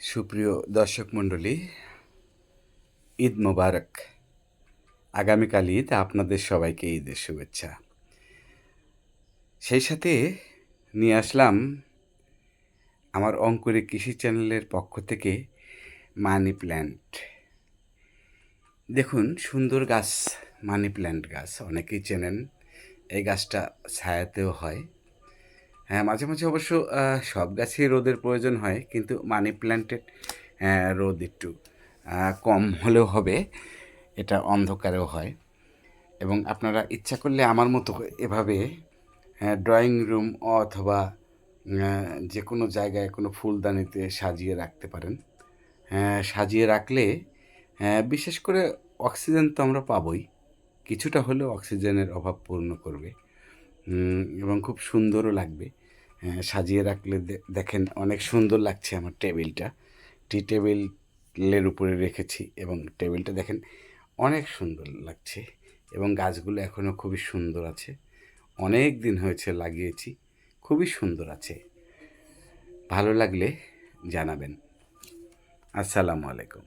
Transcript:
সুপ্রিয় দর্শক মণ্ডলী, ঈদ মোবারক। আগামীকাল ঈদ, আপনাদের সবাইকে ঈদের শুভেচ্ছা। সেই সাথে নিয়ে আসলাম আমার অঙ্কুরে কৃষি চ্যানেলের পক্ষ থেকে মানি প্ল্যান্ট। দেখুন, সুন্দর গাছ, মানি প্ল্যান্ট গাছ অনেকেই চেনেন। এই গাছটা ছায়াতেও হয়। হ্যাঁ, মাঝে মাঝে অবশ্য সব গাছেই রোদের প্রয়োজন হয়, কিন্তু মানি প্ল্যান্টের রোদ একটু কম হলেও হবে। এটা অন্ধকারেও হয় এবং আপনারা ইচ্ছা করলে আমার মতো এভাবে ড্রয়িং রুম অথবা যে কোনো জায়গায় কোনো ফুলদানিতে সাজিয়ে রাখতে পারেন। সাজিয়ে রাখলে বিশেষ করে অক্সিজেন তো আমরা পাবই, কিছুটা হলেও অক্সিজেনের অভাব পূর্ণ করবে এবং খুব সুন্দরও লাগবে। সাজিয়ে রাখলে দেখেন অনেক সুন্দর লাগছে। আমার টেবিলটা টি টেবিলের উপরে রেখেছি এবং টেবিলটা দেখেন অনেক সুন্দর লাগছে এবং গাছগুলো এখনও খুবই সুন্দর আছে। অনেক দিন হয়েছে লাগিয়েছি, খুবই সুন্দর আছে। ভালো লাগলে জানাবেন। আসসালামু আলাইকুম।